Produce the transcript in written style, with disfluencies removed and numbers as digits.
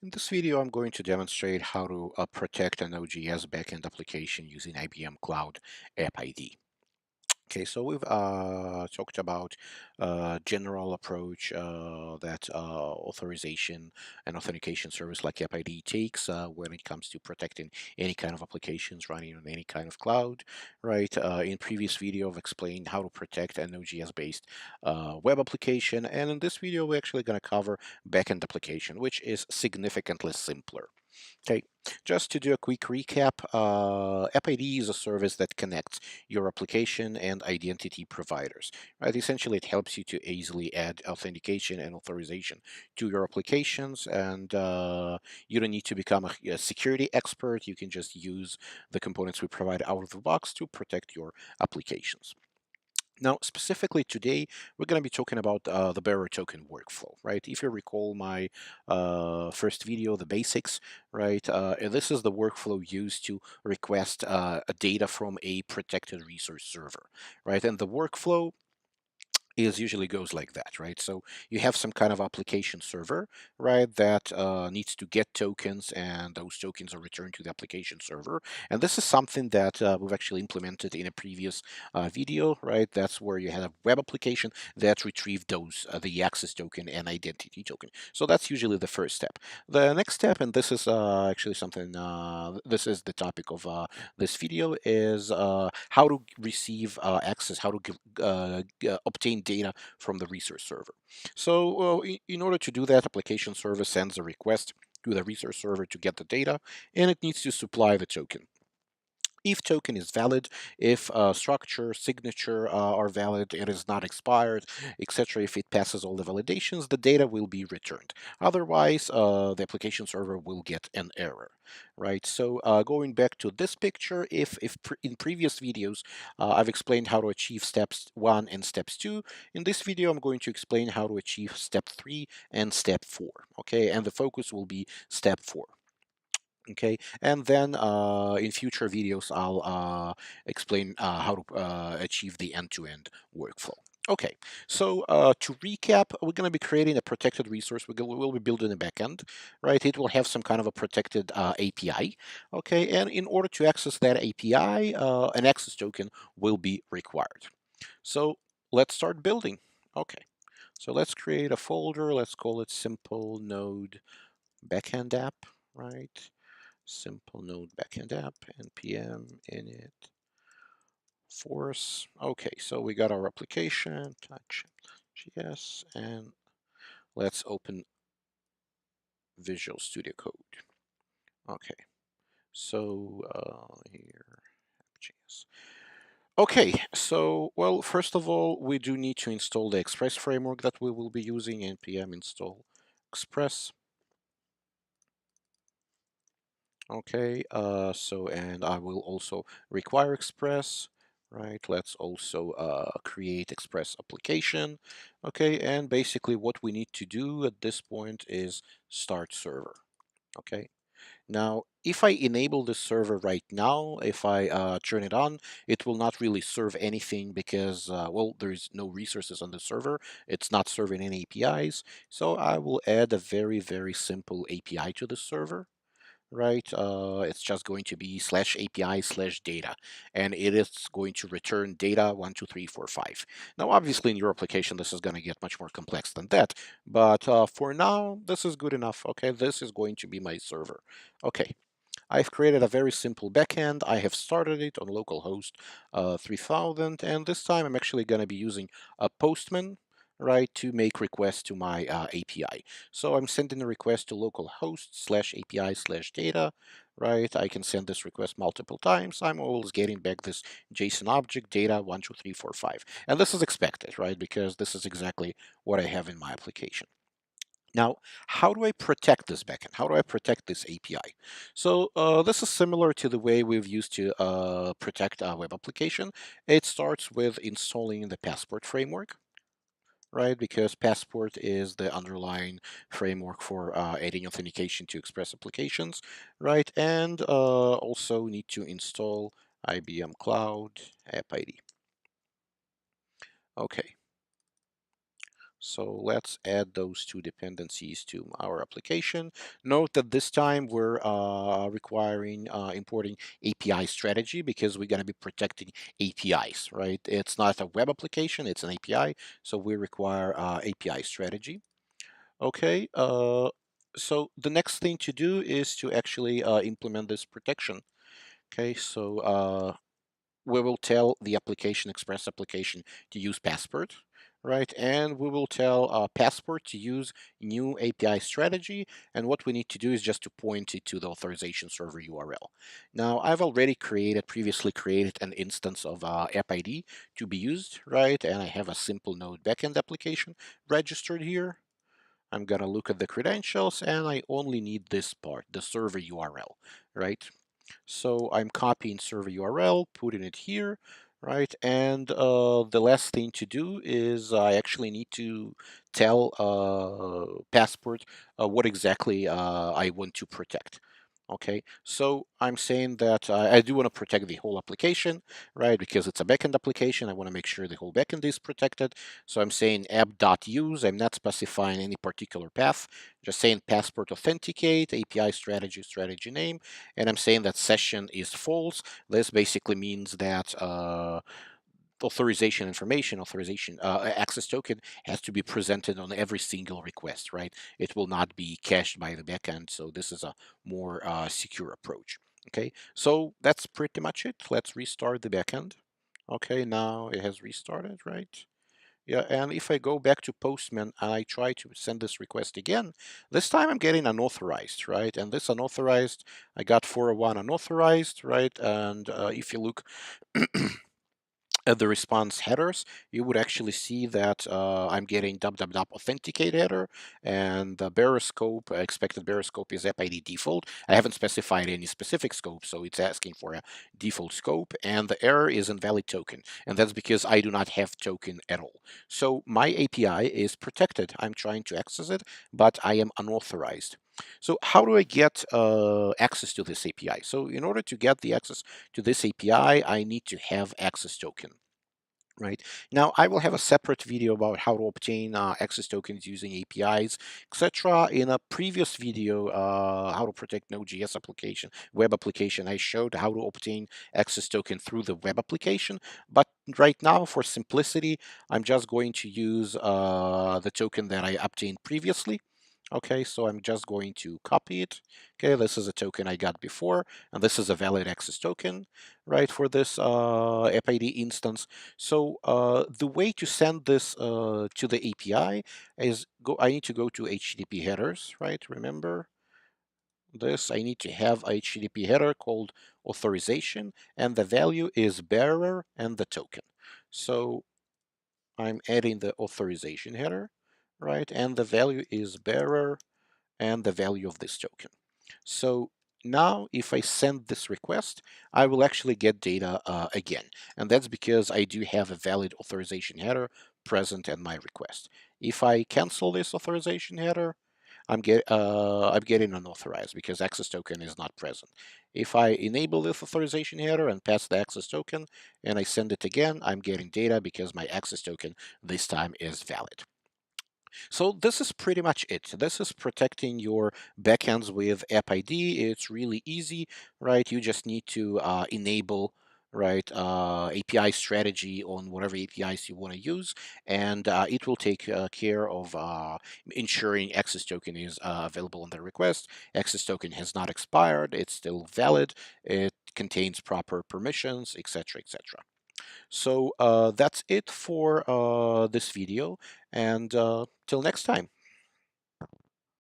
In this video, I'm going to demonstrate how to protect a Node.js backend application using IBM Cloud App ID. Okay, so we've talked about general approach that authorization and authentication service like App ID takes when it comes to protecting any kind of applications running on any kind of cloud, right? In previous video, I've explained how to protect a Node.js based web application, and in this video, we're actually going to cover backend application, which is significantly simpler. Okay, just to do a quick recap, App ID is a service that connects your application and identity providers. Right? Essentially, it helps you to easily add authentication and authorization to your applications, and you don't need to become a security expert. You can just use the components we provide out of the box to protect your applications. Now, specifically today, we're going to be talking about the bearer token workflow, right? If you recall my first video, the basics, right? This is the workflow used to request data from a protected resource server, right? And the workflow is usually goes like that, right? So you have some kind of application server, right, that needs to get tokens, and those tokens are returned to the application server. And this is something that we've actually implemented in a previous video, right? That's where you had a web application that retrieved those the access token and identity token. So that's usually the first step. The next step, and this is actually something, this is the topic of this video, is how to receive access, how to obtain data from the resource server. So in order to do that, application server sends a request to the resource server to get the data, and it needs to supply the token. If token is valid, if structure, signature are valid, it is not expired, etc. If it passes all the validations, the data will be returned. Otherwise, the application server will get an error, right? So going back to this picture, if in previous videos I've explained how to achieve steps 1 and steps 2, in this video I'm going to explain how to achieve step 3 and step 4, okay? And the focus will be step 4. Okay, and then in future videos, I'll explain how to achieve the end-to-end workflow. Okay, so to recap, we're going to be creating a protected resource. We'll be building a backend, right? It will have some kind of a protected API, okay? And in order to access that API, an access token will be required. So let's start building. Okay, so let's create a folder. Let's call it Simple Node Backend App, right? Simple Node Backend App, npm init force. Okay, so we got our application, touch.js, and let's open Visual Studio Code. Okay, so here, app.js. Okay, so, well, first of all, we do need to install the Express framework that we will be using, npm install Express. Okay, and I will also require Express, right? Let's also create Express application. Okay, and basically what we need to do at this point is start server. Okay, now if I enable this server right now, if I turn it on, it will not really serve anything because, well, there's no resources on the server. It's not serving any APIs. So I will add a very, very simple API to the server, right? It's just going to be /API/data, and it is going to return data 1, 2, 3, 4, 5. Now, obviously, in your application, this is going to get much more complex than that, but for now, this is good enough. Okay, this is going to be my server. Okay. I've created a very simple backend. I have started it on localhost 3000, and this time I'm actually going to be using a Postman, right, to make requests to my API. So I'm sending a request to localhost /API/data, right? I can send this request multiple times. I'm always getting back this JSON object data 1, 2, 3, 4, 5. And this is expected, right? Because this is exactly what I have in my application. Now, how do I protect this backend? How do I protect this API? So this is similar to the way we've used to protect our web application. It starts with installing the Passport framework, right? Because Passport is the underlying framework for adding authentication to Express applications, right? And also need to install IBM Cloud App ID. Okay. So let's add those two dependencies to our application. Note that this time we're requiring importing API strategy because we're going to be protecting APIs, right? It's not a web application, it's an API. So we require API strategy. Okay. So the next thing to do is to actually implement this protection. Okay. So we will tell the application, express application, to use Passport, right? And we will tell Passport to use new API strategy. And what we need to do is just to point it to the authorization server URL. Now, I've already previously created an instance of app ID to be used, right? And I have a simple Node backend application registered here. I'm gonna look at the credentials and I only need this part, the server URL, right? So I'm copying server URL, putting it here, right? And the last thing to do is I actually need to tell Passport what exactly I want to protect. Okay, so I'm saying that I do want to protect the whole application, right? Because it's a backend application, I want to make sure the whole backend is protected. So I'm saying app.use. I'm not specifying any particular path, just saying Passport authenticate, API strategy name, and I'm saying that session is false. This basically means that authorization information, access token has to be presented on every single request, right? It will not be cached by the backend. So this is a more secure approach. Okay, so that's pretty much it. Let's restart the backend. Okay, now it has restarted, right? Yeah, and if I go back to Postman and I try to send this request again, this time I'm getting unauthorized, right? And this unauthorized, I got 401 unauthorized, right? And if you look at the response headers, you would actually see that I'm getting authenticate header, and the bearer scope, expected bearer scope is app-id default. I haven't specified any specific scope, so it's asking for a default scope, and the error is invalid token, and that's because I do not have token at all. So my API is protected. I'm trying to access it, but I am unauthorized. So how do I get access to this API? So in order to get the access to this API, I need to have access token. Right now, I will have a separate video about how to obtain access tokens using APIs, etc. In a previous video, how to protect Node.js web application, I showed how to obtain access token through the web application. But right now, for simplicity, I'm just going to use the token that I obtained previously. Okay, so I'm just going to copy it. Okay, this is a token I got before, and this is a valid access token, right, for this app-id instance. So the way to send this to the API is I need to go to HTTP headers, right? Remember this, I need to have a HTTP header called authorization, and the value is bearer and the token. So I'm adding the authorization header, right? And the value is bearer and the value of this token. So now if I send this request, I will actually get data again. And that's because I do have a valid authorization header present in my request. If I cancel this authorization header, I'm getting unauthorized because access token is not present. If I enable this authorization header and pass the access token and I send it again, I'm getting data because my access token this time is valid. So this is pretty much it. This is protecting your backends with app ID. It's really easy, right? You just need to enable right API strategy on whatever APIs you want to use, and it will take care of ensuring access token is available on the request. Access token has not expired, it's still valid, it contains proper permissions, etc., etc. So that's it for this video, and till next time.